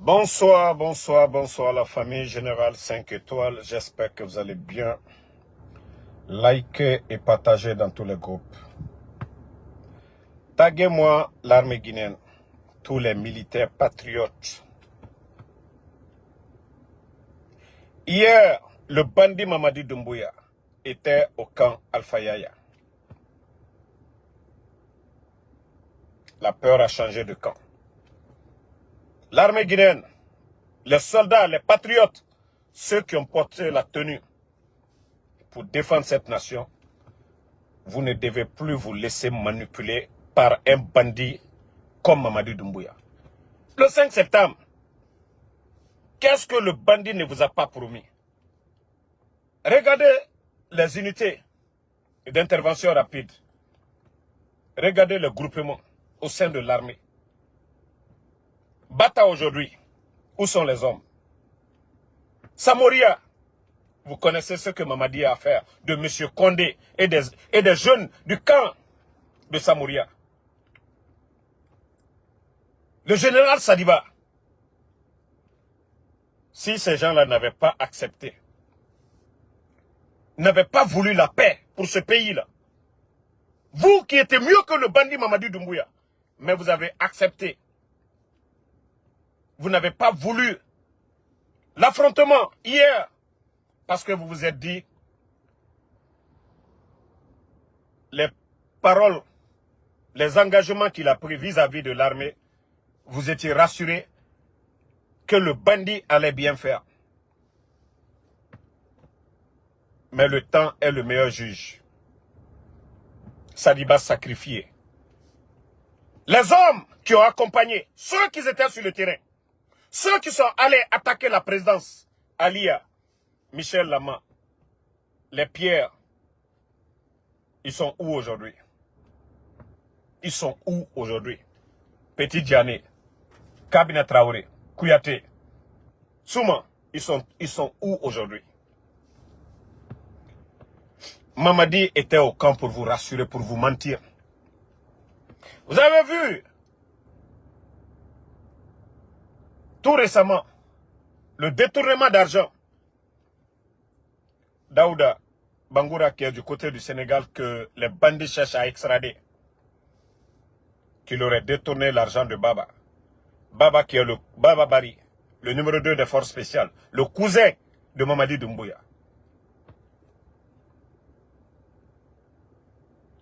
Bonsoir, bonsoir, bonsoir la famille Générale 5 étoiles. J'espère que vous allez bien. Likez et partagez dans tous les groupes. Taguez-moi l'armée guinéenne, tous les militaires patriotes. Hier, le bandit Mamadi Doumbouya était au camp Alpha Yaya. La peur a changé de camp. L'armée guinéenne, les soldats, les patriotes, ceux qui ont porté la tenue pour défendre cette nation, vous ne devez plus vous laisser manipuler par un bandit comme Mamadi Doumbouya. Le 5 septembre, qu'est-ce que le bandit ne vous a pas promis? Regardez les unités d'intervention rapide. Regardez le groupement au sein de l'armée. Bata aujourd'hui, où sont les hommes? Samoria, vous connaissez ce que Mamadi a à faire de M. Condé et des jeunes du camp de Samoria. Le général Sadiba, si ces gens-là n'avaient pas accepté, n'avaient pas voulu la paix pour ce pays-là, vous qui étiez mieux que le bandit Mamadi Doumbouya, mais vous avez accepté. Vous n'avez pas voulu l'affrontement hier parce que vous vous êtes dit les paroles, les engagements qu'il a pris vis-à-vis de l'armée, vous étiez rassurés que le bandit allait bien faire. Mais le temps est le meilleur juge. Sadiba sacrifié. Les hommes qui ont accompagné, ceux qui étaient sur le terrain, ceux qui sont allés attaquer la présidence, Alia, Michel Lama, les Pierres, ils sont où aujourd'hui? Ils sont où aujourd'hui? Petit Diané, Kabine Traoré, Kouyaté, Souma, ils sont où aujourd'hui? Mamadi était au camp pour vous rassurer, pour vous mentir. Vous avez vu tout récemment le détournement d'argent. Daouda Bangoura qui est du côté du Sénégal que les bandits cherchent à extrader. Qu'il aurait détourné l'argent de Baba. Baba qui est le Baba Bari, le numéro 2 des forces spéciales, le cousin de Mamadi Doumbouya.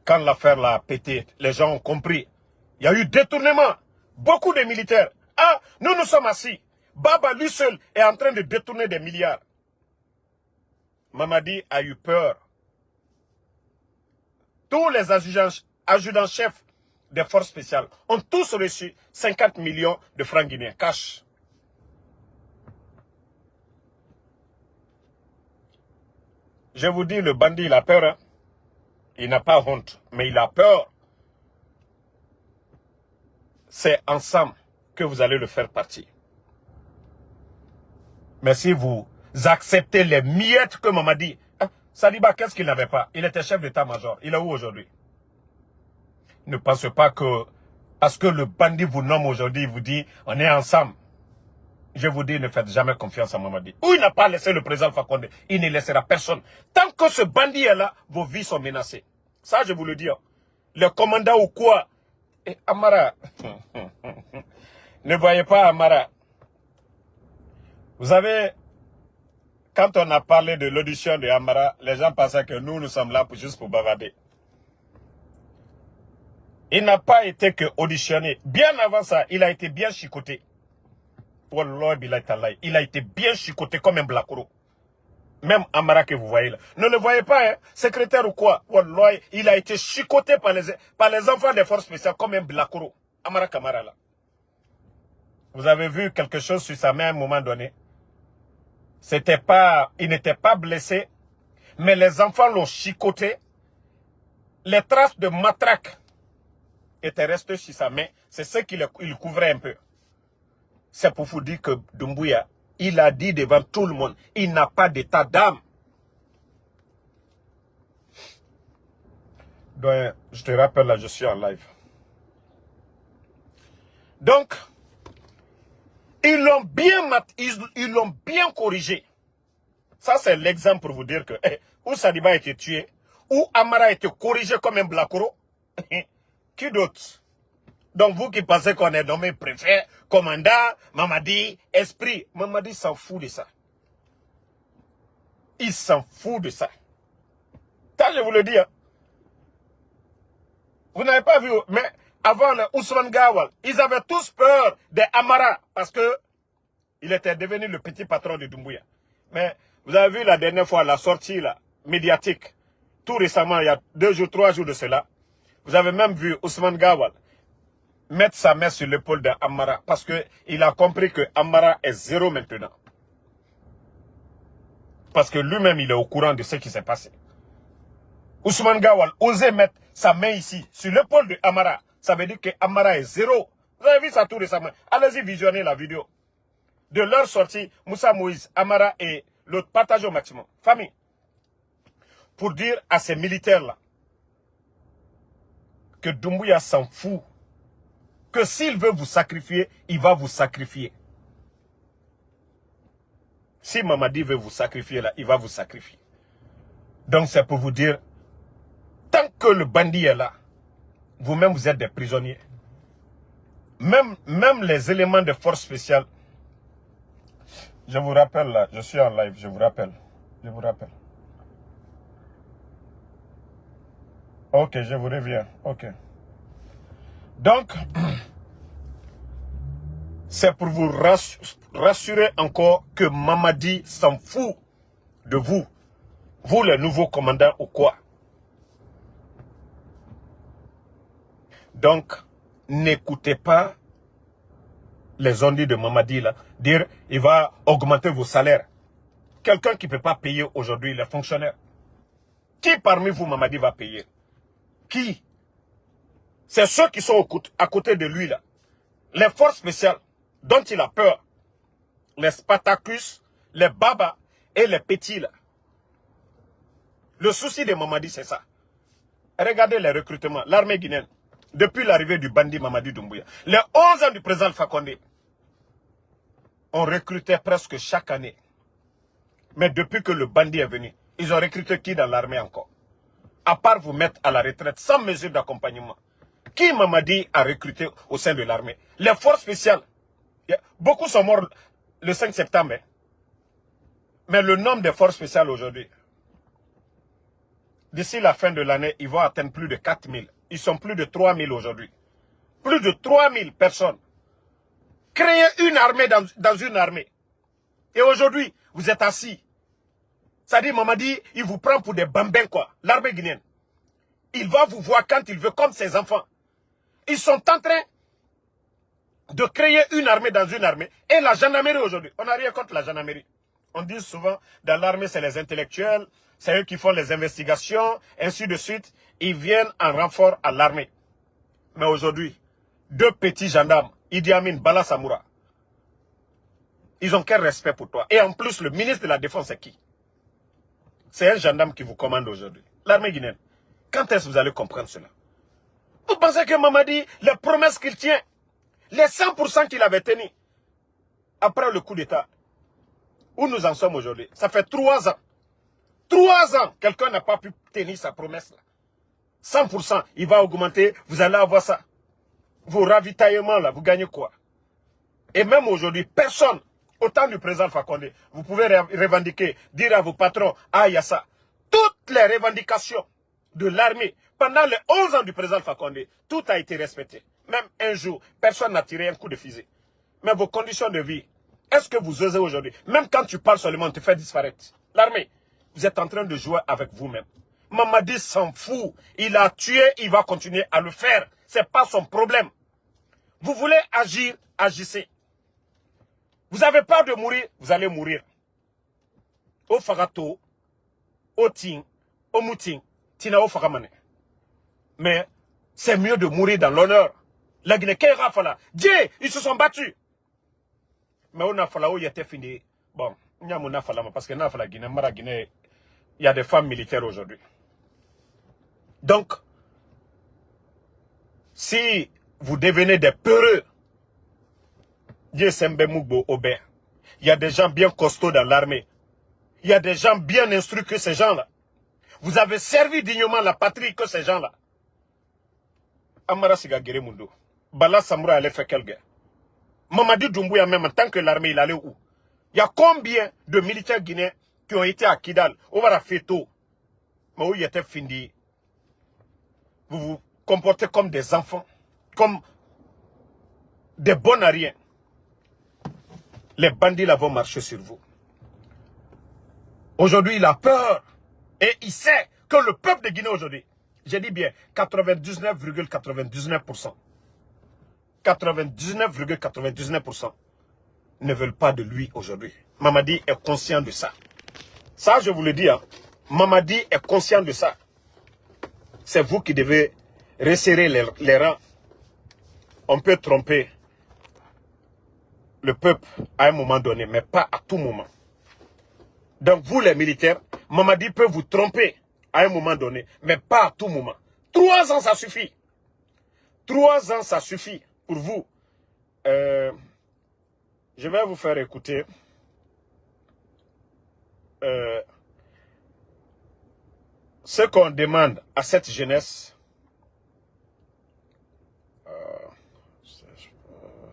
Quand l'affaire l'a pété, les gens ont compris. Il y a eu détournement. Beaucoup de militaires. Ah, nous sommes assis. Baba, lui seul, est en train de détourner des milliards. Mamadi a eu peur. Tous les adjudants-chefs des forces spéciales ont tous reçu 50 millions de francs guinéens, cash. Je vous dis, le bandit, il a peur. Hein? Il n'a pas honte, mais il a peur. C'est ensemble que vous allez le faire partie. Mais si vous acceptez les miettes que Mamadi... Hein, Sadiba, qu'est-ce qu'il n'avait pas? Il était chef d'état-major. Il est où aujourd'hui? Ne pensez pas que... Parce que le bandit vous nomme aujourd'hui, il vous dit, on est ensemble. Je vous dis, ne faites jamais confiance à Mamadi. Ou il n'a pas laissé le président Fakonde. Il ne laissera personne. Tant que ce bandit est là, vos vies sont menacées. Ça, je vous le dis. Le commandant ou quoi? Et Amara. Ne voyez pas Amara. Vous savez, quand on a parlé de l'audition de Amara, les gens pensaient que nous sommes là juste pour bavarder. Il n'a pas été que auditionné. Bien avant ça, il a été bien chicoté. Il a été bien chicoté comme un blacoro. Même Amara que vous voyez là. Ne le voyez pas, hein? Secrétaire ou quoi? Il a été chicoté par les enfants des forces spéciales comme un blacoro. Amara Kamara là. Vous avez vu quelque chose sur sa main à un moment donné? Il n'était pas blessé, mais les enfants l'ont chicoté. Les traces de matraque étaient restées sur sa main. C'est ce qu'il couvrait un peu. C'est pour vous dire que Doumbouya, il a dit devant tout le monde, il n'a pas d'état d'âme. Donc, je te rappelle là, je suis en live. Donc, Ils l'ont bien corrigé. Ça, c'est l'exemple pour vous dire que où Sadiba a été tué, où Amara a été corrigé comme un blacoro. Qui d'autre? Donc vous qui pensez qu'on est nommé préfet, commandant, Mamadi, esprit. Mamadi s'en fout de ça. Il s'en fout de ça. Ça, je vous le dis. Hein. Vous n'avez pas vu, mais avant le Ousmane Gawal, ils avaient tous peur de Amara parce que il était devenu le petit patron de Doumbouya. Mais vous avez vu la dernière fois la sortie là, médiatique, tout récemment, il y a 2 jours, 3 jours de cela, vous avez même vu Ousmane Gawal mettre sa main sur l'épaule de Amara parce qu'il a compris que Amara est zéro maintenant. Parce que lui-même, il est au courant de ce qui s'est passé. Ousmane Gawal osait mettre sa main ici, sur l'épaule de Amara. Ça veut dire que Amara est zéro. Vous avez vu ça tout récemment. Allez-y visionner la vidéo. De leur sortie, Moussa Moïse, Amara et l'autre partagent au maximum. Famille. Pour dire à ces militaires-là que Doumbouya s'en fout. Que s'il veut vous sacrifier, il va vous sacrifier. Si Mamadi veut vous sacrifier là, il va vous sacrifier. Donc c'est pour vous dire, tant que le bandit est là, vous-même vous êtes des prisonniers. Même les éléments de force spéciale. Je vous rappelle là, je suis en live, je vous rappelle. Je vous rappelle. Ok, je vous reviens. Ok. Donc, c'est pour vous rassurer encore que Mamadi s'en fout de vous. Vous, les nouveaux commandants ou quoi. Donc, n'écoutez pas les ondits de Mamadi là. Dire, il va augmenter vos salaires. Quelqu'un qui ne peut pas payer aujourd'hui les fonctionnaires. Qui parmi vous, Mamadi, va payer? Qui? C'est ceux qui sont à côté de lui là. Les forces spéciales dont il a peur. Les Spartacus, les Baba et les petits là. Le souci de Mamadi, c'est ça. Regardez les recrutements. L'armée guinéenne, depuis l'arrivée du bandit Mamadi Doumbouya, les 11 ans du président Fakonde, on recrutait presque chaque année. Mais depuis que le bandit est venu, ils ont recruté qui dans l'armée encore? À part vous mettre à la retraite sans mesure d'accompagnement. Qui Mamadi a recruté au sein de l'armée? Les forces spéciales. Beaucoup sont morts le 5 septembre. Mais le nombre de forces spéciales aujourd'hui, d'ici la fin de l'année, ils vont atteindre plus de 4000. Ils sont plus de 3000 aujourd'hui. Plus de 3000 personnes. Créer une armée dans une armée. Et aujourd'hui, vous êtes assis. Ça dit, Mamadi, il vous prend pour des bambins, quoi. L'armée guinéenne. Il va vous voir quand il veut, comme ses enfants. Ils sont en train de créer une armée dans une armée. Et la gendarmerie aujourd'hui, on n'a rien contre la gendarmerie. On dit souvent, dans l'armée, c'est les intellectuels, c'est eux qui font les investigations, ainsi de suite. Ils viennent en renfort à l'armée. Mais aujourd'hui, 2 petits gendarmes, Idi Amin, Bala Samoura, ils ont quel respect pour toi? Et en plus, le ministre de la Défense, c'est qui? C'est un gendarme qui vous commande aujourd'hui. L'armée guinéenne. Quand est-ce que vous allez comprendre cela? Vous pensez que Mamadi, les promesses qu'il tient, les 100% qu'il avait tenus, après le coup d'État, où nous en sommes aujourd'hui? Ça fait 3 ans. 3 ans, quelqu'un n'a pas pu tenir sa promesse là. 100%, il va augmenter, vous allez avoir ça. Vos ravitaillements là, vous gagnez quoi? Et même aujourd'hui, personne, au temps du président Fakonde, vous pouvez revendiquer, dire à vos patrons, ah, il y a ça. Toutes les revendications de l'armée, pendant les 11 ans du président Fakonde, tout a été respecté. Même un jour, personne n'a tiré un coup de fusil. Mais vos conditions de vie, est-ce que vous osez aujourd'hui? Même quand tu parles seulement, on te fait disparaître. L'armée, vous êtes en train de jouer avec vous-même. Mamadi s'en fout. Il a tué, il va continuer à le faire. Ce n'est pas son problème. Vous voulez agir, agissez. Vous avez peur de mourir, vous allez mourir. Au fagato, au ting, au mouting, tina au fagamane. Mais c'est mieux de mourir dans l'honneur. La Guinée, Dieu, ils se sont battus. Mais on a fallu où il était fini. Bon, il y a mon affaire parce que la Guinée, Mara Guinée, il y a des femmes militaires aujourd'hui. Donc, si vous devenez des peureux, Sembe Mugbo Aubert. Il y a des gens bien costauds dans l'armée. Il y a des gens bien instruits que ces gens-là. Vous avez servi dignement la patrie que ces gens-là. Amara Sigagere Mundo. Bala Samoura allait faire quelle guerre? Mamadi Doumbouya même en tant que l'armée, il allait où? Il y a combien de militaires guinéens qui ont été à Kidal? On va la faire tôt. Mais où il était fini? Vous vous comportez comme des enfants. Comme des bons à rien. Les bandits là vont marcher sur vous. Aujourd'hui, il a peur. Et il sait que le peuple de Guinée aujourd'hui, j'ai dit bien, 99,99%, 99,99% ne veulent pas de lui aujourd'hui. Mamadi est conscient de ça. Ça, je vous le dis, hein. Mamadi est conscient de ça. C'est vous qui devez resserrer les rangs. On peut tromper le peuple à un moment donné, mais pas à tout moment. Donc vous les militaires, Mamadi peut vous tromper à un moment donné, mais pas à tout moment. 3 ans, ça suffit. 3 ans, ça suffit pour vous. Je vais vous faire écouter ce qu'on demande à cette jeunesse.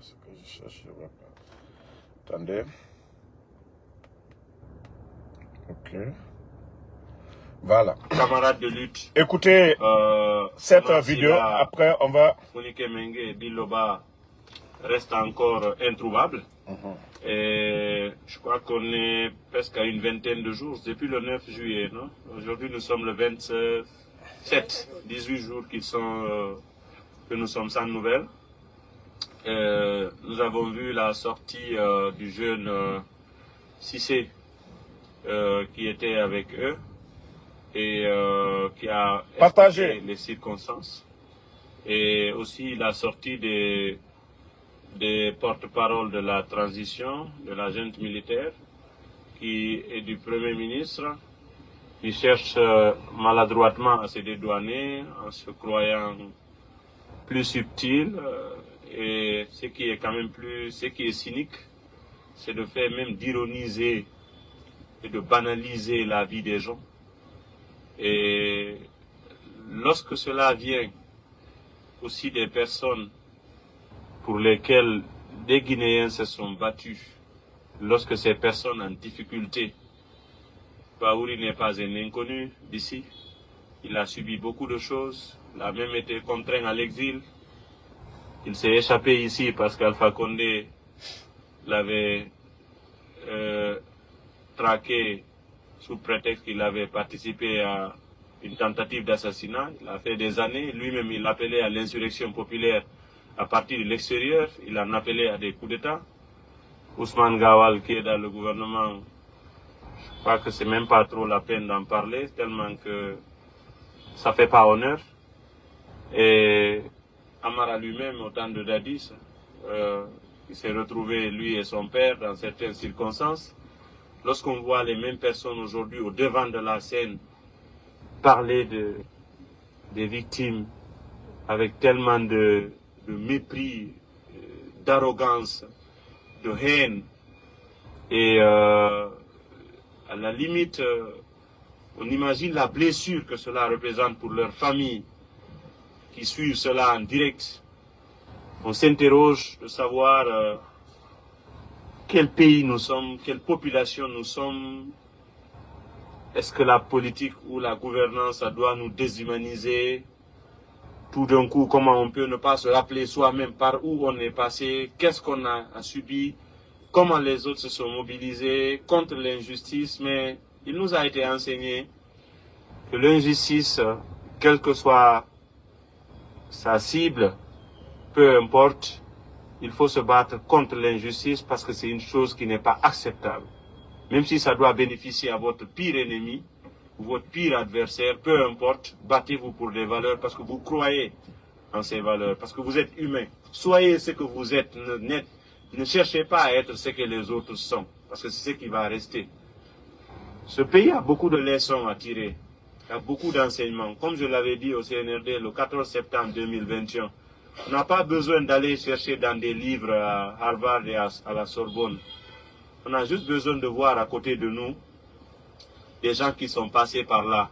Ce que je cherche, je vois pas. Attendez. Ok. Voilà. Camarades de lutte. Écoutez cette vidéo. Après, on va... Fonike Mengue Biloba reste encore introuvable. Et je crois qu'on est presque à une vingtaine de jours. Depuis le 9 juillet, non? Aujourd'hui, nous sommes le 27. 18 jours que nous sommes sans nouvelles. Nous avons vu la sortie du jeune Cissé qui était avec eux et qui a partagé les circonstances. Et aussi la sortie des porte-parole de la transition, de la junte militaire, et du Premier ministre, qui cherche maladroitement à se dédouaner en se croyant plus subtil. Et ce qui est quand même ce qui est cynique, c'est de faire même d'ironiser et de banaliser la vie des gens. Et lorsque cela vient aussi des personnes pour lesquelles des Guinéens se sont battus, lorsque ces personnes en difficulté, Baouri n'est pas un inconnu d'ici, il a subi beaucoup de choses, il a même été contraint à l'exil, il s'est échappé ici parce qu'Alpha Condé l'avait traqué sous prétexte qu'il avait participé à une tentative d'assassinat. Il a fait des années, lui-même il appelait à l'insurrection populaire à partir de l'extérieur, il en appelait à des coups d'État. Ousmane Gawal, qui est dans le gouvernement, je crois que c'est même pas trop la peine d'en parler, tellement que ça fait pas honneur. Et Amara lui-même, au temps de Dadis, il s'est retrouvé, lui et son père, dans certaines circonstances. Lorsqu'on voit les mêmes personnes aujourd'hui au devant de la scène parler des victimes avec tellement de mépris, d'arrogance, de haine, et à la limite, on imagine la blessure que cela représente pour leurs familles qui suivent cela en direct. On s'interroge de savoir quel pays nous sommes, quelle population nous sommes. Est-ce que la politique ou la gouvernance, ça doit nous déshumaniser? Tout d'un coup, comment on peut ne pas se rappeler soi-même par où on est passé, qu'est-ce qu'on a subi, comment les autres se sont mobilisés contre l'injustice. Mais il nous a été enseigné que l'injustice, quelle que soit sa cible, peu importe, il faut se battre contre l'injustice parce que c'est une chose qui n'est pas acceptable. Même si ça doit bénéficier à votre pire ennemi, ou votre pire adversaire, peu importe, battez-vous pour des valeurs parce que vous croyez en ces valeurs, parce que vous êtes humain. Soyez ce que vous êtes, ne cherchez pas à être ce que les autres sont, parce que c'est ce qui va rester. Ce pays a beaucoup de leçons à tirer, il y a beaucoup d'enseignements. Comme je l'avais dit au CNRD le 14 septembre 2021, On n'a pas besoin d'aller chercher dans des livres à Harvard et à la Sorbonne. On a juste besoin de voir à côté de nous des gens qui sont passés par là.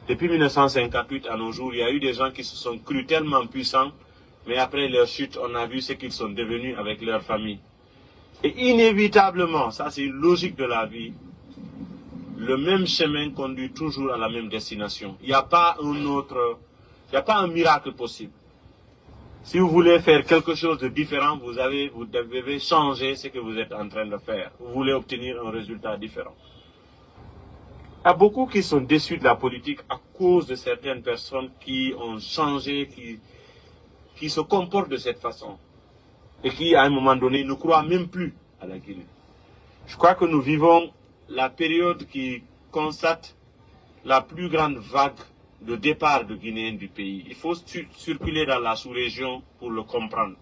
Depuis 1958 à nos jours, il y a eu des gens qui se sont crus tellement puissants, mais après leur chute, on a vu ce qu'ils sont devenus avec leur famille. Et inévitablement, ça c'est une logique de la vie, le même chemin conduit toujours à la même destination. Il n'y a pas un miracle possible. Si vous voulez faire quelque chose de différent, vous devez changer ce que vous êtes en train de faire. Vous voulez obtenir un résultat différent. Il y a beaucoup qui sont déçus de la politique à cause de certaines personnes qui ont changé, qui se comportent de cette façon. Et qui, à un moment donné, ne croient même plus à la Guinée. Je crois que nous vivons la période qui constate la plus grande vague de départ de Guinéens du pays. Il faut circuler dans la sous-région pour le comprendre.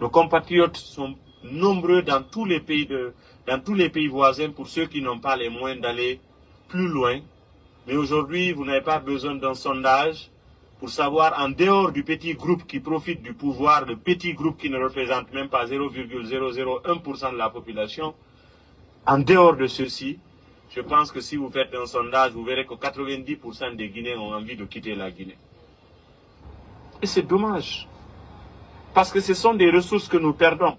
Nos compatriotes sont nombreux dans tous les pays voisins, pour ceux qui n'ont pas les moyens d'aller plus loin. Mais aujourd'hui, vous n'avez pas besoin d'un sondage pour savoir, en dehors du petit groupe qui profite du pouvoir, le petit groupe qui ne représente même pas 0,001% de la population, en dehors de ceci, je pense que si vous faites un sondage, vous verrez que 90% des Guinéens ont envie de quitter la Guinée. Et c'est dommage. Parce que ce sont des ressources que nous perdons.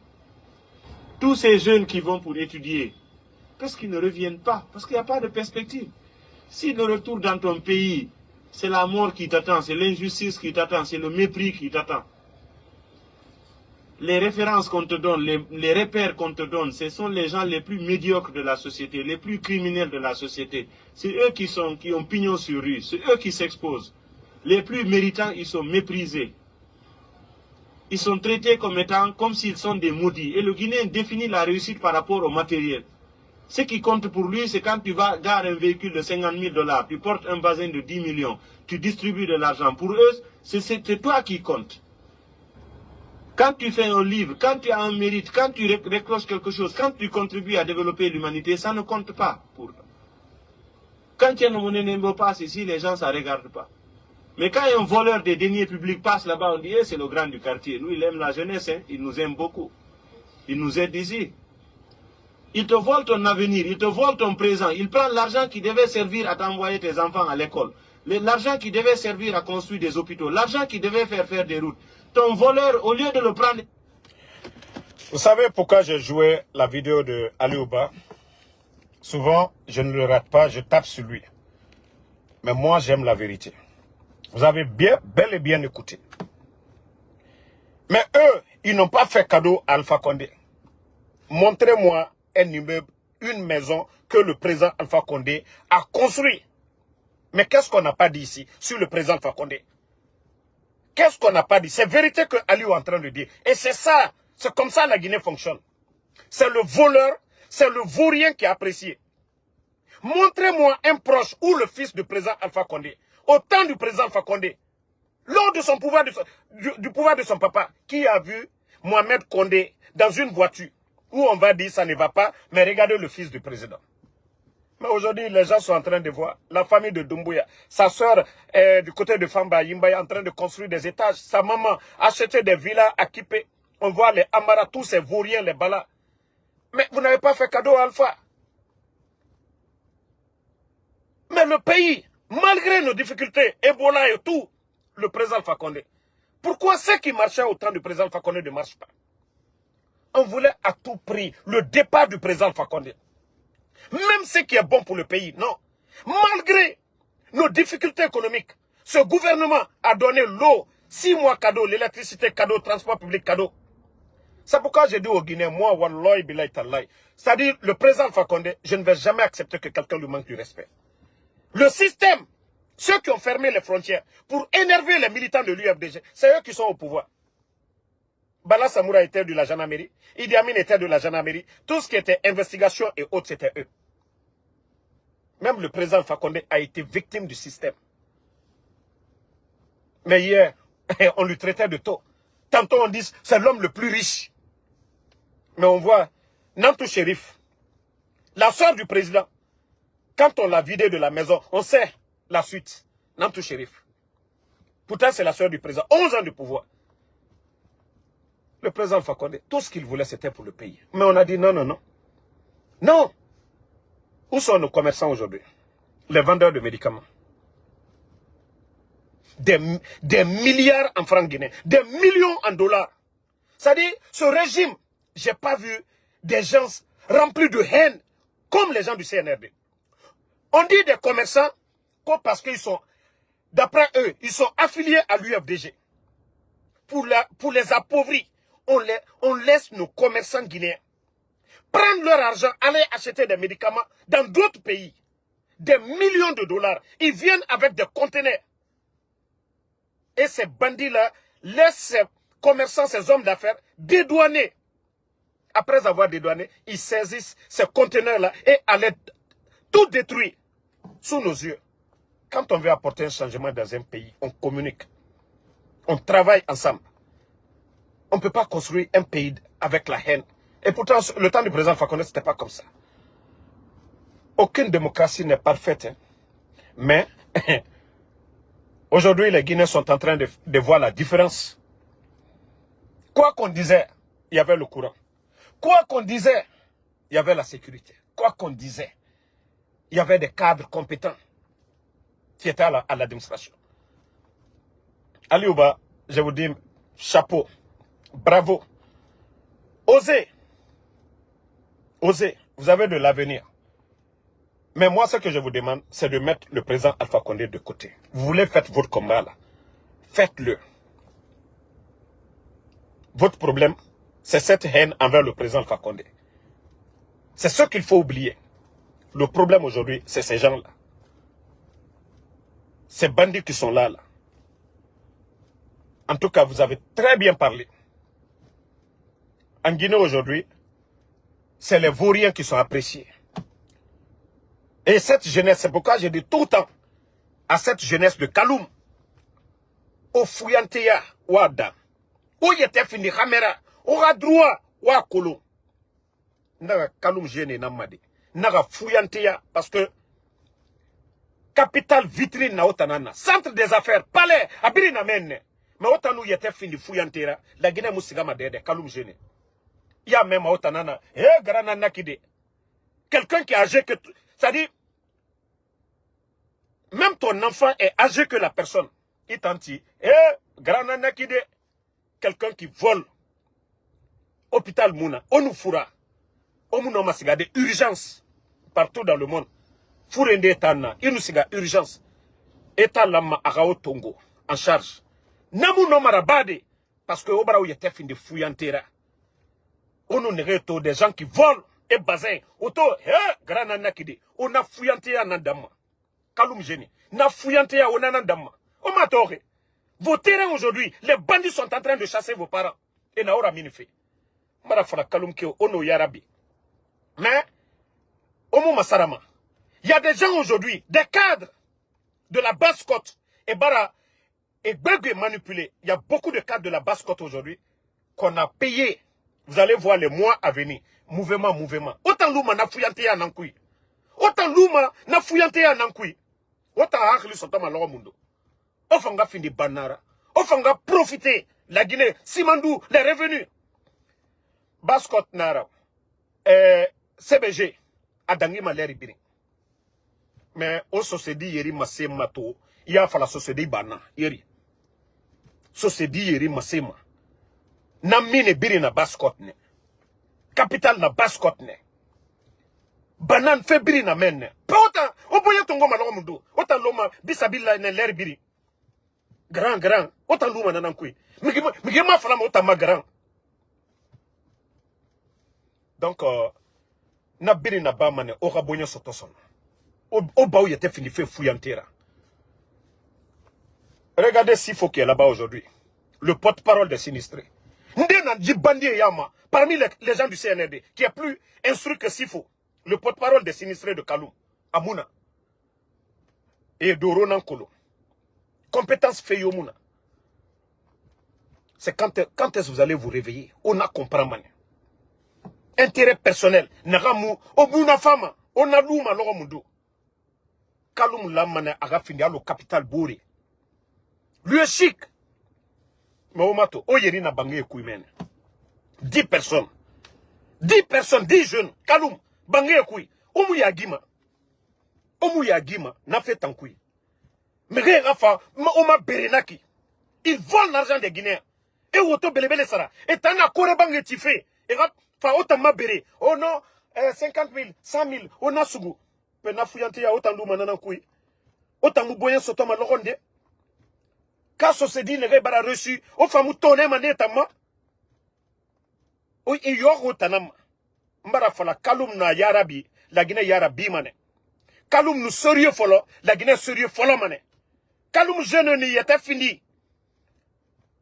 Tous ces jeunes qui vont pour étudier, parce qu'ils ne reviennent pas, parce qu'il n'y a pas de perspective. Si le retour dans ton pays, c'est la mort qui t'attend, c'est l'injustice qui t'attend, c'est le mépris qui t'attend. Les références qu'on te donne, les repères qu'on te donne, ce sont les gens les plus médiocres de la société, les plus criminels de la société. C'est eux qui ont pignon sur rue, c'est eux qui s'exposent. Les plus méritants, ils sont méprisés. Ils sont traités comme s'ils sont des maudits. Et le Guinéen définit la réussite par rapport au matériel. Ce qui compte pour lui, c'est quand tu vas garer un véhicule de 50 000 $, tu portes un bazin de 10 millions, tu distribues de l'argent. Pour eux, c'est toi qui compte. Quand tu fais un livre, quand tu as un mérite, quand tu récroches quelque chose, quand tu contribues à développer l'humanité, ça ne compte pas pour eux. Quand Tieno Monenembo passe ici, les gens ne s'en regardent pas. Mais quand un voleur des deniers publics passe là-bas, on dit, c'est le grand du quartier. Lui, il aime la jeunesse, hein, il nous aime beaucoup. Il nous aide ici. Il te vole ton avenir, il te vole ton présent. Il prend l'argent qui devait servir à t'envoyer tes enfants à l'école. L'argent qui devait servir à construire des hôpitaux. L'argent qui devait faire des routes. Ton voleur, au lieu de le prendre... Vous savez pourquoi j'ai joué la vidéo de Ali Ouba? Souvent, je ne le rate pas, je tape sur lui. Mais moi, j'aime la vérité. Vous avez bel et bien écouté. Mais eux, ils n'ont pas fait cadeau à Alpha Condé. Montrez-moi un immeuble, une maison que le président Alpha Condé a construit. Mais qu'est-ce qu'on n'a pas dit ici sur le président Alpha Condé? Qu'est-ce qu'on n'a pas dit? C'est vérité que Ali est en train de dire. Et c'est ça, c'est comme ça la Guinée fonctionne. C'est le voleur, c'est le vaurien qui est apprécié. Montrez-moi un proche ou le fils du président Alpha Condé, au temps du président Alpha Condé, lors de son pouvoir, du pouvoir de son papa, qui a vu Mohamed Condé dans une voiture, où on va dire ça ne va pas, mais regardez le fils du président. Mais aujourd'hui, les gens sont en train de voir la famille de Doumbouya. Sa soeur du côté de Famba Yimba est en train de construire des étages. Sa maman a acheté des villas à Kipé. On voit les Amara, tous ces vauriens, les Balas. Mais vous n'avez pas fait cadeau à Alpha. Mais le pays, malgré nos difficultés, Ebola et tout, le président Alpha Condé. Pourquoi ce qui marchait au temps du président Alpha Condé ne marche pas? On voulait à tout prix le départ du président Alpha Condé. Même ce qui est bon pour le pays, non. Malgré nos difficultés économiques, ce gouvernement a donné l'eau, 6 mois cadeau, l'électricité cadeau, transport public cadeau. C'est pourquoi j'ai dit aux Guinéens, moi, wallahi billahi tallahi, c'est-à-dire le président Alpha Condé, je ne vais jamais accepter que quelqu'un lui manque du respect. Le système, ceux qui ont fermé les frontières pour énerver les militants de l'UFDG, c'est eux qui sont au pouvoir. Bala Samoura était de la gendarmerie, Idi Amin était de la gendarmerie, tout ce qui était investigation et autres, c'était eux. Même le président Alpha Condé a été victime du système. Mais hier, on lui traitait de tôt. Tantôt on dit c'est l'homme le plus riche. Mais on voit Nantou Chérif, la soeur du président, quand on l'a vidé de la maison, on sait la suite. Nantou Chérif. Pourtant c'est la soeur du président, 11 ans de pouvoir. Le président Alpha Condé, tout ce qu'il voulait, c'était pour le pays. Mais on a dit non, non, non. Non. Où sont nos commerçants aujourd'hui? Les vendeurs de médicaments. Des milliards en francs guinéens. Des millions en dollars. C'est-à-dire, ce régime, je n'ai pas vu des gens remplis de haine comme les gens du CNRD. On dit des commerçants parce qu'ils sont, d'après eux, ils sont affiliés à l'UFDG. Pour les appauvrir, on laisse nos commerçants guinéens prendre leur argent, aller acheter des médicaments dans d'autres pays. Des millions de dollars. Ils viennent avec des conteneurs. Et ces bandits-là laissent ces commerçants, ces hommes d'affaires dédouaner. Après avoir dédouané, ils saisissent ces conteneurs-là et allaient tout détruire sous nos yeux. Quand on veut apporter un changement dans un pays, on communique. On travaille ensemble. On ne peut pas construire un pays avec la haine. Et pourtant, le temps du président Alpha Condé, ce n'était pas comme ça. Aucune démocratie n'est parfaite. Hein. Mais, aujourd'hui, les Guinéens sont en train de voir la différence. Quoi qu'on disait, il y avait le courant. Quoi qu'on disait, il y avait la sécurité. Quoi qu'on disait, il y avait des cadres compétents qui étaient à l'administration. Ali Ouba, je vous dis, chapeau, bravo. Osez. Osez, vous avez de l'avenir. Mais moi, ce que je vous demande, c'est de mettre le président Alpha Condé de côté. Vous voulez faire votre combat là. Faites-le. Votre problème, c'est cette haine envers le président Alpha Condé. C'est ce qu'il faut oublier. Le problème aujourd'hui, c'est ces gens-là. Ces bandits qui sont là. En tout cas, vous avez très bien parlé. En Guinée aujourd'hui, c'est les vauriens qui sont appréciés. Et cette jeunesse, c'est pourquoi je dis tout le temps à cette jeunesse de Kaloum, au Fouyanteya, ou Adam, où il était fini, Hamera, au Radroua, ou à Kolo. Naga Kaloum Gene Namade. Naga Fouyanteya, parce que capitale vitrine na otanana, centre des affaires, palais, abirina menne. Mais autant nous y était fini Fouyanteya, la Guinée Moussigama de Kaloum Gene. Il y a même Otanana, Granana Kide. Quelqu'un qui est âgé que. C'est-à-dire, même ton enfant est âgé que la personne. Il t'en dit, Granana Kide. Quelqu'un qui vole. Hôpital Mouna, Onufura. Omuno Masiga, des urgences. Partout dans le monde. Fourende Etana, Inusiga, urgence. Eta Lama Arao Tongo, en charge. Namu no Marabade. Parce que Obara ou yete fin de Fouillantera. On a des gens qui volent et bazin. Auto, grand anakide. On a fouillanté à Nandama. Kaloum Geni. Na fouillanté à Onanandama. On m'a toré. Vos terrains aujourd'hui, les bandits sont en train de chasser vos parents. Et n'a aura minifé. Marafala Kaloum Keo, Ono Yarabi. Mais, Omo Masarama. Il y a des gens aujourd'hui, des cadres de la basse-côte. Et Bara, et Begwe manipulé. Il y a beaucoup de cadres de la basse-côte aujourd'hui qu'on a payé. Vous allez voir les mois à venir. Mouvement. Autant Louma n'a fouillanté à Nankoui. Autant Louma n'a fouillanté à Nankoui. Autant Akhli Sotama Loromundo. Ofanga fini Banara. Ofanga profiter. La Guinée, Simandou, les revenus. Baskot Nara. CBG. Adangi Maleri Bini. Mais au société Yeri Massé Mato. Il y a fait la société Bana. Yeri. Société Yeri Massé Mato. Na mine biri na baskot ne. Capital na baskot ne. Banan fe biri na men ne. Pa otan, oboye tongo malongo mundo. Otan loma bisabila ne ler biri. Grand. Otan luma nanankui. Migema fala otan ma grand. Donc, na biri na ba mane, ora bonyo sotoson. Oba ou yete fini fe fouillantera. Regardez Sifo qui est là-bas aujourd'hui. Le porte-parole des sinistrés. Parmi les gens du CNRD, qui est plus instruit que Sifo, le porte-parole des sinistrés de Kaloum, Amouna, et de Ronan Kolo. Compétence fait Yomuna. C'est quand est-ce que vous allez vous réveiller? On a compris. Intérêt personnel. Nagamu, Obuna Fama, on a Louma Loromundo. Kaloum Lamane a fini à le capital Bouré. Lui est chic. Mais Omato, Oyeri na bangé Kouimene. 10 personnes. 10 personnes, 10 jeunes. Kaloum, bangé koui. Omu yagima. Omu yagima, n'a fait tant koui. Mais Rafa, Oma Berenaki. Ils volent l'argent des Guinéens. Et Woto Belebele Sara. Et Tana Korebang Tifé. Et Rafa, Otama Bere. Oh non, 50 000, 100 000. On a Sougou. Pena Fouyanté ya Otandou Manana Koui. Otamou Boyen Sotoma Loronde. Kasso se dit, les bara reçu. O famou toné manetama. Oui, il y aura Otanam. Mbara Fala Kaloum na Yarabi. La Guinée Yarabi mané. Kaloum nous sérieux follow. La Guinée sérieux follow mané. Kaloum jeune n'y était fini.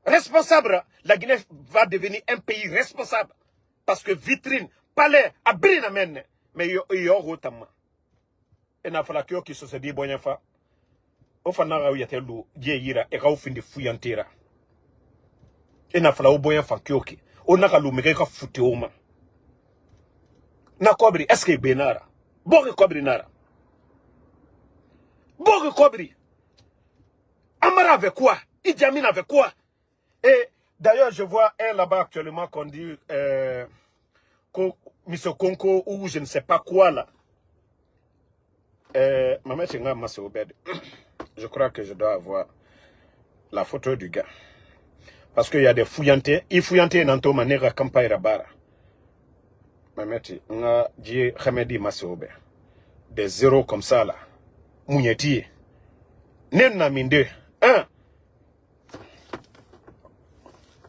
Responsable, la Guinée va devenir un pays responsable. Parce que vitrine, palais, abri na mène. Mais il y a autant. Et n'a fallu que se dit bon fa. Au fanara où y a tel loup, yira, et raouf de fouillantera. Et n'a fallu au bon fa kyoki. On n'a qu'à l'oumega fouté au main. Na kobri, est-ce que benara? Bon kobri nara. Bon kobri. Amara avec quoi? Idjamine avec quoi? Et d'ailleurs, je vois un là-bas actuellement qu'on dit Miso Konko ou je ne sais pas quoi là. Maman Chenga Masséobed. Je crois que je dois avoir la photo du gars. Parce qu'il y a des fouillantés. Ils fouillantés dans ton manière campagne rabara. Maman Chenga dit Hamedi Masséobed. Des zéros comme ça là. Mounieti. Nenna minde. Un.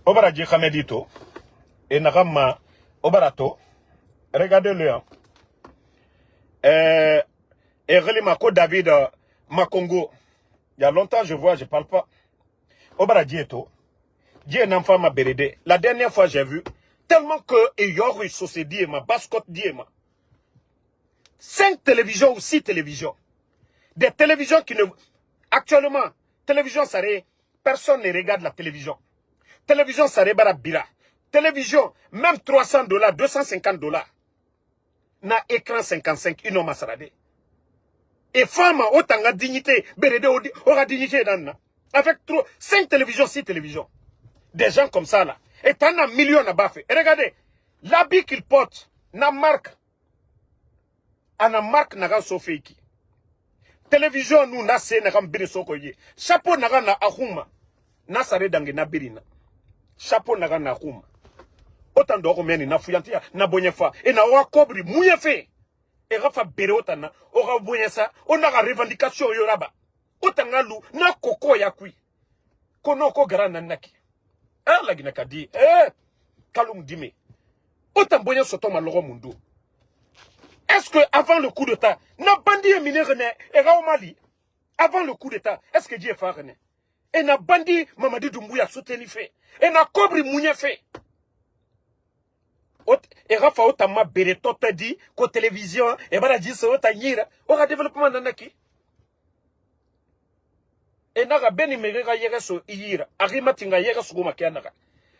Obara Dji Khamedito et Narama Obarato, regardez-le. Et Relimako David Makongo, il y a longtemps je vois, je parle pas. Obara Djieto, Dji est un enfant ma bérédé. La dernière fois j'ai vu, tellement que Eyoru Sosedi et ma bascotte Diema. 5 télévisions ou 6 télévisions. Des télévisions qui ne. Actuellement, télévision, ça personne ne regarde la télévision. Télévision, ça rebara bira. Télévision, même $300, $250. Na écran 55, une homme sarade. Et femme, autant de dignité, bérédé, aura dignité dans. Avec 5 télévisions, 6 télévisions. Des gens comme ça là. Et t'en as millions à baffer. Et regardez, l'habit qu'il porte, na marque. Ana marque n'a pas sofeiki. Télévision, nous, na se n'a pas biri sokoye. Chapeau n'a pas na ahuma. Na sare dangue na birina. Chapeau naga na kouma. Autant de romeni na fouyantia na bonyefa et na wa kobri mouyefe. Et rafa bere autant na ora bonyesa on a revendication yoraba. Autant lou na koko yakui. Konoko grana naki. Ah la gina kadi Kaloum dime. Autant bonye sotoma loro mundo. Est-ce que avant le coup d'état na bandi miné rené et ra au Mali avant le coup d'état est-ce que Dieu fa rené? Et na bandi Mamadi Doumbouya soutenu fait. Et na kobri mounya fait. Et Rafa Otama Bereto te dit qu'au télévision, et bara dit ça otanyira, aura développement nanaki. Et naga beni merega yere so iyira, arimatinga yere so gomakianaka.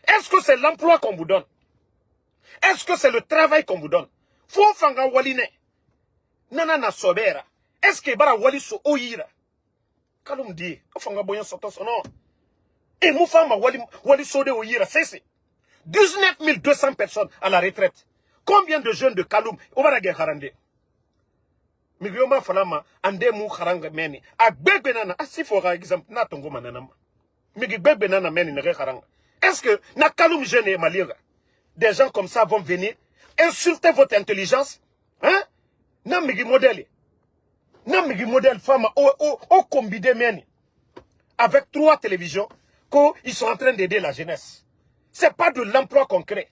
Est-ce que c'est l'emploi qu'on vous donne? Est-ce que c'est le travail qu'on vous donne? Faut fanga waline. Nana na sobera. Est-ce que bara wali so oyira? Kaloum dit, fanga boyan soto sono. Et moufama wali sode oyira, c'est 19 200 personnes à la retraite. Combien de jeunes de Kaloum? Obarage harande. Migioma falama ande mu haranga meni. A bebenana asifora exemple na tongo mananama. Migi bebenana meni ne haranga. Est-ce que na Kaloum jeune et malira des gens comme ça vont venir insulter votre intelligence? Hein? Na migi modèle. Na migi modèle femme au combiné meni. Avec 3 télévisions qu'ils sont en train d'aider la jeunesse. C'est pas de l'emploi concret.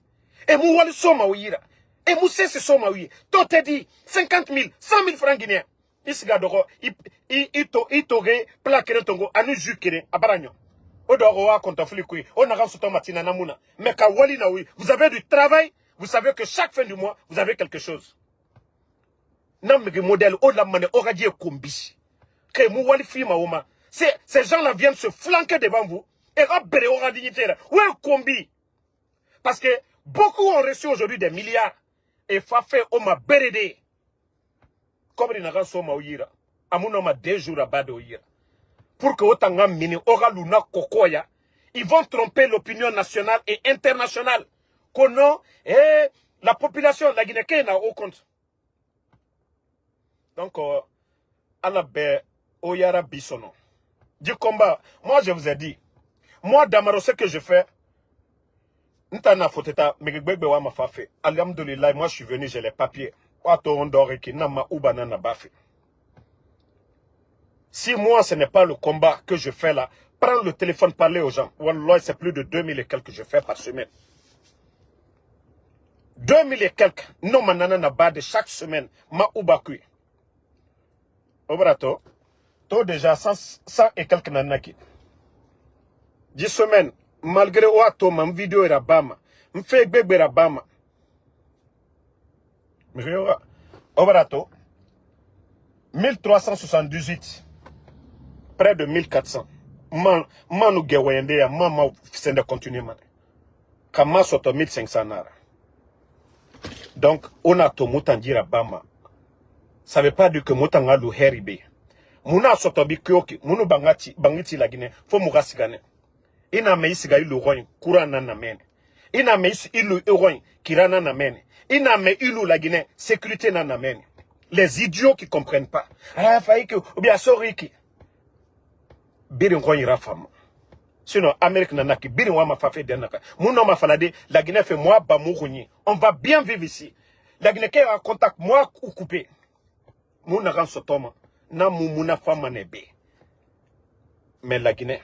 Et mou wali soma ouira. Et mou c'est soma ouira. Toi te dit 50 000, 100 000 francs guinéens. Ici gadoro, itore, plakere tongo, anu jukere, abaranyo. Odoro wa kontoflikui, on a rasuto matina namuna. Mais ka wali na oui, vous avez du travail, vous savez que chaque fin du mois, vous avez quelque chose. Namge modèle, o la mane, oradie kombi. Que mou wali fima oma. Ces gens-là viennent se flanquer devant vous. Et rabere aura dignité. Où est combi? Parce que beaucoup ont reçu aujourd'hui des milliards. Et Fafé Oma Bérédé. Comme il n'a pas son maouira. Amounoma 2 jours à Badoïra. Pour que autant mini aura luna kokoya. Ils vont tromper l'opinion nationale et internationale. Kono, et la population, la Guinée, qui n'a au compte. Donc, Alabé, Oyara Bisono. Du combat, moi je vous ai dit, moi Damaro, ce que je fais, Ntana Foteta, Megbegbe Wama Fafe, Alhamdulillah, moi je suis venu, j'ai les papiers. Si moi ce n'est pas le combat que je fais là, prends le téléphone, parler aux gens. Wallah, c'est plus de 2000 et quelques que je fais par semaine. 2000 et quelques, non manana na bade chaque semaine, ma ubakui. Obrato, to déjà 100 et quelques nanaki. 10 semaines, malgré oato, ma vidéo era bama, m'fait bébé era bama. Obrato, 1378, près de 1400. Manu gewende ya mama sende continuer man. Kama soto 1500 nara. Donc, on a to mutanjira bama. Ça veut pas dire que mutanga lu heribe. Muna soto bi kyoki, munu bangiti la Guinée, fo mugasigane. Ina meisi ga ilu roin, kurana na mene. Ina meisi ilu roin, kirana na mene. Ina me ilu la Guinée, sécurité na na mene. Les idiots qui comprennent pas. Ah, faille que, ou bien soriki. Birin roin ira femme. Sinon, Amérique nanaki, birin wa ma fafe denaka. Mouno ma falade, la Guinée fait moi, ba mourouni. On va bien vivre ici. La Guinée qui a contact, moi, ou coupé. Mouna ran sotoma. Na mouna femme nebe. Mais la Guinée,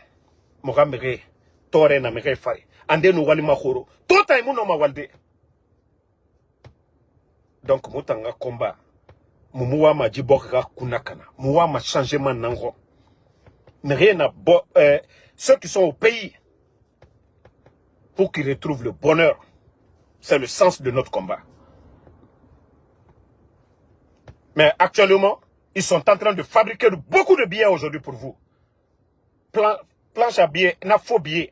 moura mere, tore na mere fari. Ande nou wali ma khoro. Tota y mouno ma walde. Donc, moutanga combat. Moumouwa ma djibokra kunakana. Moumouwa ma changement nango. Mais rien à ceux qui sont au pays, pour qu'ils retrouvent le bonheur, c'est le sens de notre combat. Mais actuellement, ils sont en train de fabriquer beaucoup de billets aujourd'hui pour vous. Planche à billets, n'a faux billets.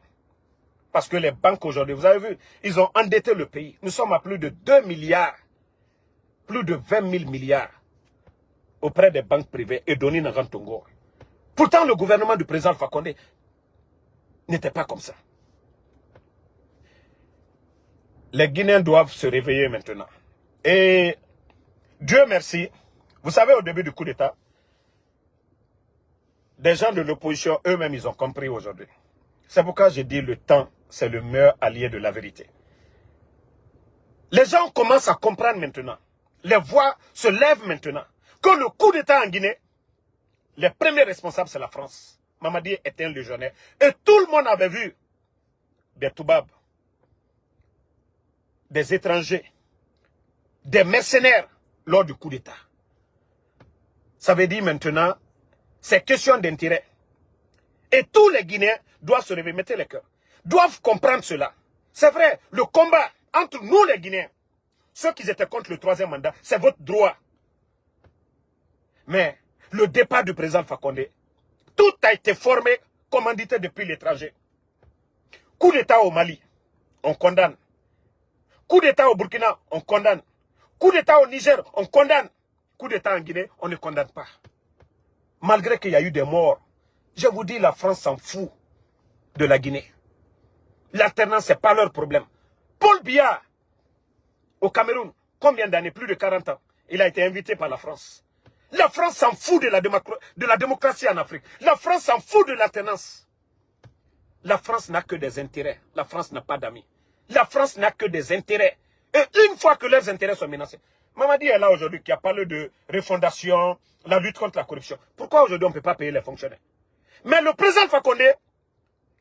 Parce que les banques aujourd'hui, vous avez vu, ils ont endetté le pays. Nous sommes à plus de 2 milliards, plus de 20 000 milliards auprès des banques privées et Doni Narantongo. Pourtant, le gouvernement du président Alpha Condé n'était pas comme ça. Les Guinéens doivent se réveiller maintenant. Et Dieu merci, vous savez, au début du coup d'État, des gens de l'opposition, eux-mêmes, ils ont compris aujourd'hui. C'est pourquoi j'ai dit le temps, c'est le meilleur allié de la vérité. Les gens commencent à comprendre maintenant. Les voix se lèvent maintenant. Que le coup d'État en Guinée, les premiers responsables, c'est la France. Mamadi était un légionnaire. Et tout le monde avait vu des Toubabs, des étrangers, des mercenaires lors du coup d'État. Ça veut dire maintenant, c'est question d'intérêt. Et tous les Guinéens doivent se réveiller, mettez les cœurs, doivent comprendre cela. C'est vrai, le combat entre nous les Guinéens, ceux qui étaient contre le troisième mandat, c'est votre droit. Mais le départ du président Alpha Condé, tout a été formé, commandité depuis l'étranger. Coup d'État au Mali, on condamne. Coup d'État au Burkina, on condamne. Coup d'État au Niger, on condamne. Coup d'État en Guinée, on ne condamne pas. Malgré qu'il y a eu des morts. Je vous dis, la France s'en fout de la Guinée. L'alternance, ce n'est pas leur problème. Paul Biya, au Cameroun, combien d'années? Plus de 40 ans. Il a été invité par la France. La France s'en fout de la démocratie en Afrique. La France s'en fout de l'alternance. La France n'a que des intérêts. La France n'a pas d'amis. La France n'a que des intérêts. Et une fois que leurs intérêts sont menacés. Mamadi est là aujourd'hui qui a parlé de refondation, la lutte contre la corruption. Pourquoi aujourd'hui on ne peut pas payer les fonctionnaires? Mais le président Alpha Condé,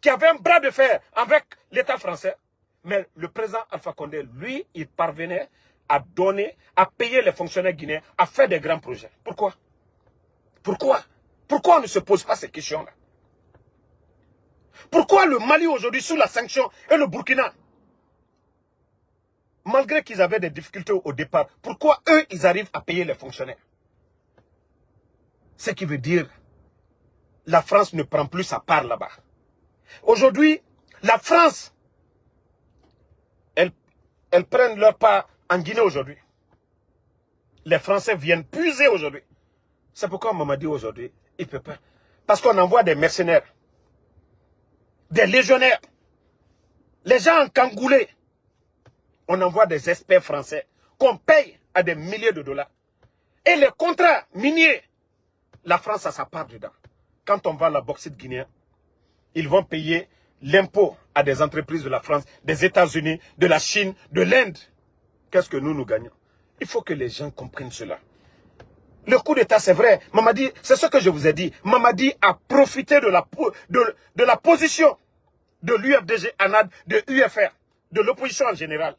qui avait un bras de fer avec l'État français, mais le président Alpha Condé, lui, il parvenait à donner, à payer les fonctionnaires guinéens, à faire des grands projets. Pourquoi? Pourquoi? Pourquoi on ne se pose pas ces questions-là? Pourquoi le Mali aujourd'hui sous la sanction et le Burkina, malgré qu'ils avaient des difficultés au départ, pourquoi eux, ils arrivent à payer les fonctionnaires? Ce qui veut dire, la France ne prend plus sa part là-bas. Aujourd'hui, la France, elles prennent leur part en Guinée aujourd'hui. Les Français viennent puiser aujourd'hui. C'est pourquoi Mamadi aujourd'hui, il ne peut pas. Parce qu'on envoie des mercenaires, des légionnaires, les gens en Kangoulé, on envoie des experts français qu'on paye à des milliers de dollars. Et les contrats miniers, la France a sa part dedans. Quand on vend la bauxite guinéenne, ils vont payer l'impôt à des entreprises de la France, des États-Unis, de la Chine, de l'Inde. Qu'est-ce que nous gagnons? Il faut que les gens comprennent cela. Le coup d'État, c'est vrai. Mamadi, c'est ce que je vous ai dit. Mamadi a profité de la position de l'UFDG, ANAD, de UFR, de l'opposition en général,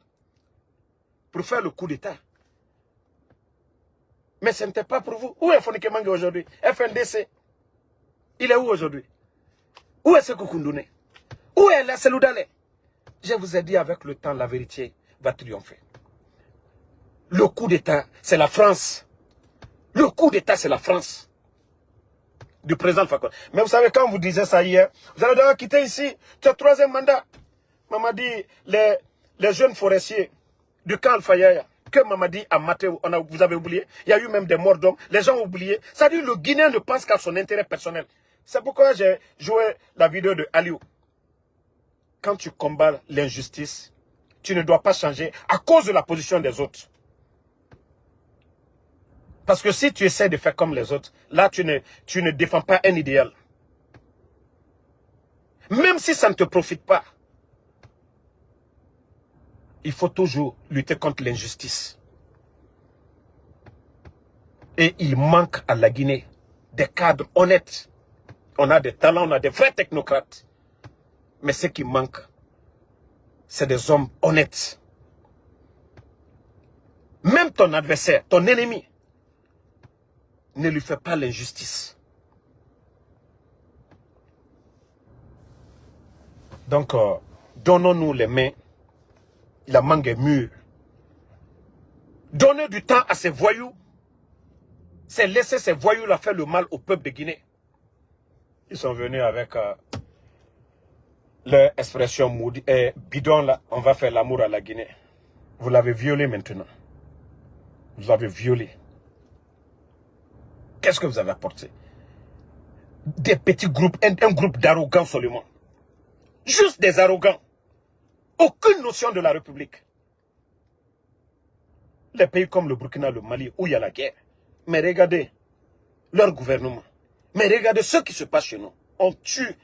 pour faire le coup d'État. Mais ce n'était pas pour vous. Où est Fonike Mange aujourd'hui? FNDC. Il est où aujourd'hui? Où est Sékou Koundoune? Où est la Seloudale? Je vous ai dit, avec le temps, la vérité va triompher. Le coup d'État, c'est la France. Le coup d'État, c'est la France. Du président Fakonde. Mais vous savez, quand vous disiez ça hier, vous allez devoir quitter ici. C'est le 3e mandat. Mamadi, les jeunes forestiers du camp Al-Fayaya, que Mamadi a maté, vous avez oublié. Il y a eu même des morts d'hommes. Les gens ont oublié. Ça dit, le Guinéen ne pense qu'à son intérêt personnel. C'est pourquoi j'ai joué la vidéo de Aliou. Quand tu combats l'injustice, tu ne dois pas changer à cause de la position des autres. Parce que si tu essaies de faire comme les autres, là, tu ne défends pas un idéal. Même si ça ne te profite pas, il faut toujours lutter contre l'injustice. Et il manque à la Guinée des cadres honnêtes. On a des talents, on a des vrais technocrates. Mais ce qui manque, c'est des hommes honnêtes. Même ton adversaire, ton ennemi, ne lui fais pas l'injustice. Donc, donnons-nous les mains. La mangue est mûre. Donnez du temps à ces voyous. C'est laisser ces voyous-là faire le mal au peuple de Guinée. Ils sont venus avec leur expression bidon là. On va faire l'amour à la Guinée. Vous l'avez violé maintenant. Vous l'avez violé. Qu'est-ce que vous avez apporté? Des petits groupes, un groupe d'arrogants seulement. Juste des arrogants. Aucune notion de la République. Les pays comme le Burkina, le Mali, où il y a la guerre. Mais regardez leur gouvernement. Mais regardez ce qui se passe chez nous. On tue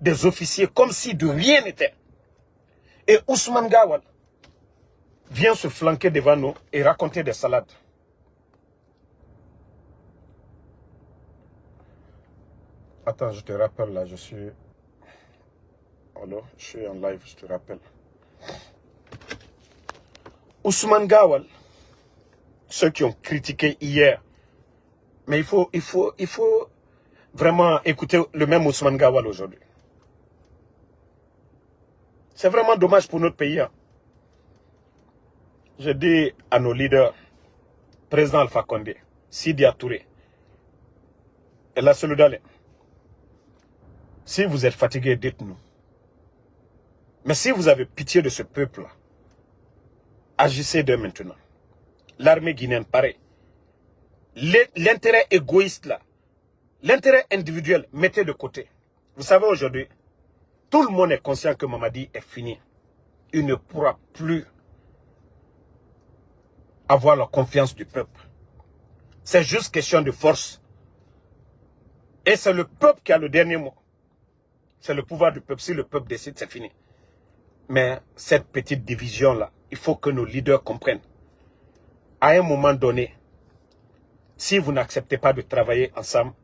des officiers comme si de rien n'était. Et Ousmane Gawal vient se flanquer devant nous et raconter des salades. Attends, je te rappelle là, je suis... Allô, je suis en live, je te rappelle. Ousmane Gawal, ceux qui ont critiqué hier, mais il faut vraiment écouter le même Ousmane Gawal aujourd'hui. C'est vraiment dommage pour notre pays. Hein. Je dis à nos leaders, président Alpha Condé, Sidi Touré, et la Seloudale, si vous êtes fatigués, dites-nous. Mais si vous avez pitié de ce peuple-là, agissez dès maintenant. L'armée guinéenne, pareil. L'intérêt égoïste là, l'intérêt individuel, mettez de côté. Vous savez aujourd'hui, tout le monde est conscient que Mamadi est fini. Il ne pourra plus avoir la confiance du peuple. C'est juste question de force. Et c'est le peuple qui a le dernier mot. C'est le pouvoir du peuple. Si le peuple décide, c'est fini. Mais cette petite division-là, il faut que nos leaders comprennent. À un moment donné, si vous n'acceptez pas de travailler ensemble,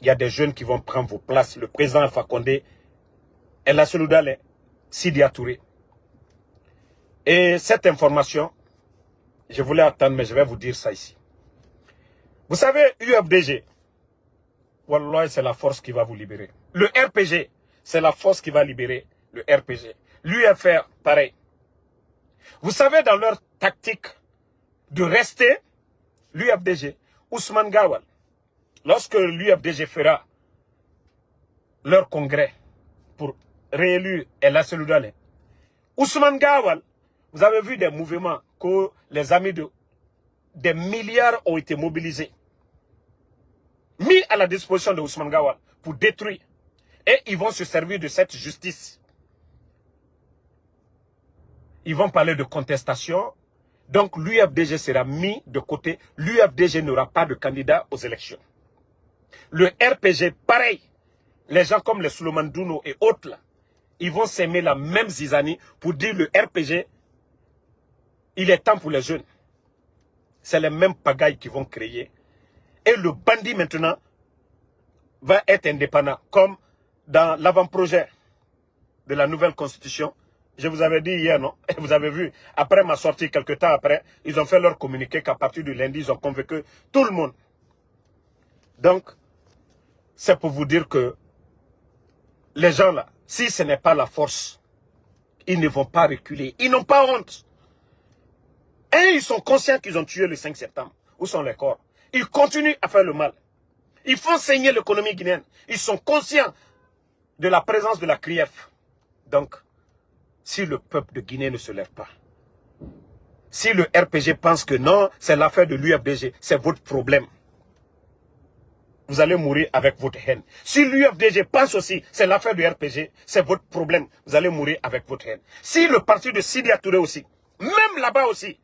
il y a des jeunes qui vont prendre vos places. Le président Alpha Condé, El Seloudale, Sidi Touré. Et cette information, je voulais attendre, mais je vais vous dire ça ici. Vous savez, UFDG, Wallah, c'est la force qui va vous libérer. Le RPG, c'est la force qui va libérer le RPG. L'UFR, pareil. Vous savez, dans leur tactique de rester, l'UFDG, Ousmane Gawal, lorsque l'UFDG fera leur congrès pour réélire El Seloudale, Ousmane Gawal, vous avez vu des mouvements que les amis des milliards ont été mobilisés, mis à la disposition de Ousmane Gawal pour détruire. Et ils vont se servir de cette justice. ils vont parler de contestation. Donc l'UFDG sera mis de côté. L'UFDG n'aura pas de candidat aux élections. Le RPG, pareil. Les gens comme les Souleymane Douno et autres, là, ils vont s'aimer la même zizanie pour dire le RPG, il est temps pour les jeunes. C'est les mêmes pagailles qu'ils vont créer. Et le bandit maintenant va être indépendant, comme dans l'avant-projet de la nouvelle constitution. Je vous avais dit hier, non? Vous avez vu, après ma sortie, quelques temps après, ils ont fait leur communiqué qu'à partir du lundi, ils ont convaincu tout le monde. Donc, c'est pour vous dire que les gens là, si ce n'est pas la force, ils ne vont pas reculer. Ils n'ont pas honte. Et ils sont conscients qu'ils ont tué le 5 septembre. Où sont les corps? Ils continuent à faire le mal. Ils font saigner l'économie guinéenne. Ils sont conscients de la présence de la CRIEF. Donc, si le peuple de Guinée ne se lève pas, si le RPG pense que non, c'est l'affaire de l'UFDG, c'est votre problème. Vous allez mourir avec votre haine. Si l'UFDG pense aussi, c'est l'affaire du RPG, c'est votre problème. Vous allez mourir avec votre haine. Si le parti de Sidi Touré aussi, même là-bas aussi,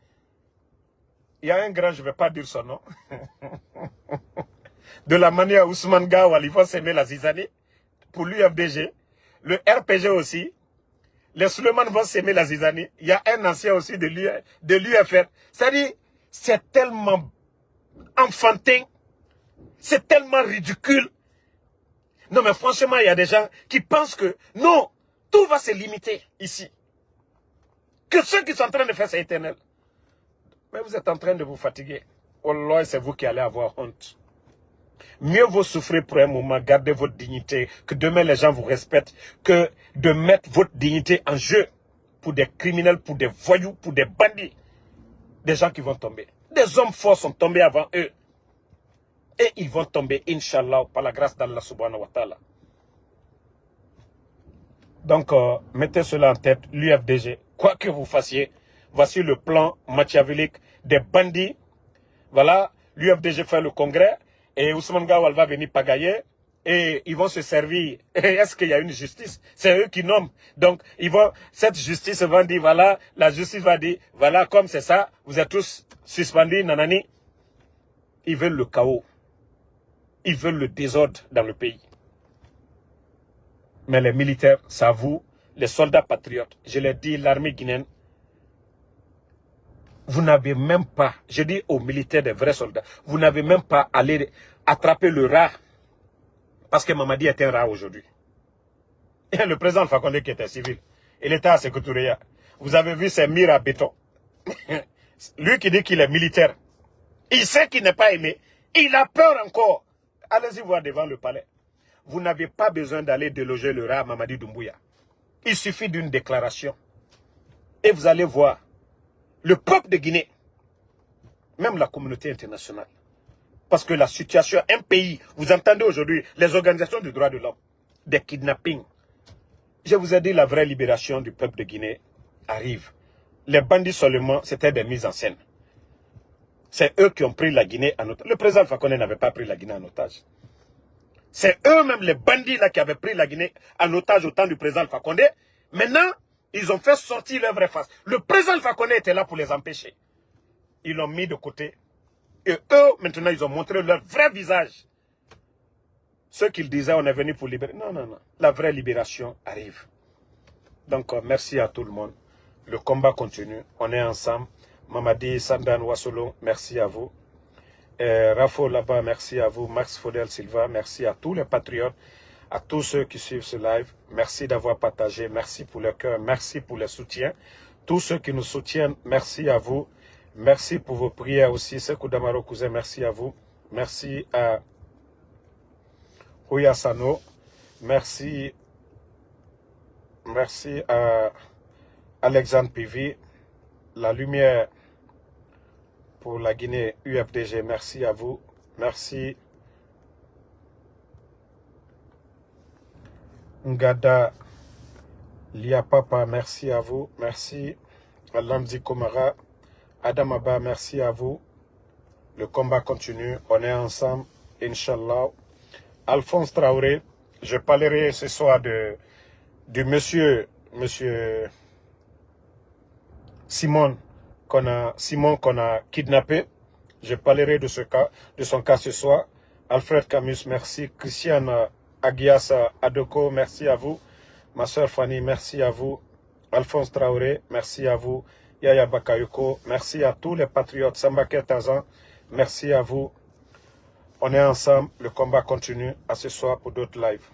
il y a un grand, je ne vais pas dire son nom, de la manière Ousmane Gawal, ils vont s'aimer la zizanie, pour l'UFDG, le RPG aussi, les Souleymane vont s'aimer la zizanie, il y a un ancien aussi de l'UFR. C'est-à-dire, c'est tellement enfantin, c'est tellement ridicule. Non mais franchement, il y a des gens qui pensent que non, tout va se limiter ici. Que ceux qui sont en train de faire, c'est éternel. Mais vous êtes en train de vous fatiguer. Oh là, c'est vous qui allez avoir honte. Mieux vaut souffrir pour un moment, garder votre dignité, que demain les gens vous respectent, que de mettre votre dignité en jeu pour des criminels, pour des voyous, pour des bandits. Des gens qui vont tomber. Des hommes forts sont tombés avant eux. Et ils vont tomber, Inch'Allah, par la grâce d'Allah subhanahu wa ta'ala. Donc, mettez cela en tête, l'UFDG, quoi que vous fassiez, voici le plan machiavélique des bandits. Voilà, l'UFDG fait le congrès et Ousmane Gawal va venir pagailler et ils vont se servir. Est-ce qu'il y a une justice? C'est eux qui nomment. Donc, cette justice va dire, voilà, la justice va dire, voilà, comme c'est ça, vous êtes tous suspendus, nanani. Ils veulent le chaos. Ils veulent le désordre dans le pays. Mais les militaires, ça vous, les soldats patriotes, je l'ai dit, l'armée guinéenne, vous n'avez même pas, je dis aux militaires des vrais soldats, vous n'avez même pas allé attraper le rat. Parce que Mamadi était un rat aujourd'hui. Et le président Fakonde qui était civil, il était à Sékou-Touré. Vous avez vu ces murs à béton. Lui qui dit qu'il est militaire, il sait qu'il n'est pas aimé, il a peur encore. Allez-y voir devant le palais. Vous n'avez pas besoin d'aller déloger le rat Mamadi Doumbouya. Il suffit d'une déclaration. Et vous allez voir, le peuple de Guinée, même la communauté internationale, parce que la situation, un pays, vous entendez aujourd'hui les organisations des droits de l'homme, des kidnappings. Je vous ai dit, la vraie libération du peuple de Guinée arrive. Les bandits seulement, c'était des mises en scène. C'est eux qui ont pris la Guinée en otage. Le président Fakonde n'avait pas pris la Guinée en otage. C'est eux-mêmes, les bandits là, qui avaient pris la Guinée en otage au temps du président Fakonde. Maintenant, ils ont fait sortir leur vraie face. Le président Fakonde était là pour les empêcher. Ils l'ont mis de côté. Et eux, maintenant, ils ont montré leur vrai visage. Ceux qu'ils disaient, on est venu pour libérer. Non, non, non. La vraie libération arrive. Donc, merci à tout le monde. Le combat continue. On est ensemble. Mamadi Sandan Wassolo, merci à vous. Rafo là-bas, merci à vous. Max Fodel Silva, merci à tous les patriotes, à tous ceux qui suivent ce live. Merci d'avoir partagé. Merci pour le cœur. Merci pour le soutien. Tous ceux qui nous soutiennent, merci à vous. Merci pour vos prières aussi. Sekou Damaro Cousin, merci à vous. Merci à Ouya Sano. Merci. Merci à Alexandre Pivi. La lumière pour la Guinée UFDG, merci à vous. Merci. Ngada Liapapa, merci à vous. Merci. Lamzi Komara. Adam Abba, merci à vous. Le combat continue. On est ensemble. Inch'Allah. Alphonse Traoré, je parlerai ce soir de monsieur Simon qu'on a kidnappé. Je parlerai de son cas ce soir. Alfred Camus, merci. Christiane Agias Adoko, merci à vous. Ma soeur Fanny, merci à vous. Alphonse Traoré, merci à vous. Yaya Bakayoko, merci à tous les patriotes. Sambake Tazan, merci à vous. On est ensemble, le combat continue. À ce soir pour d'autres lives.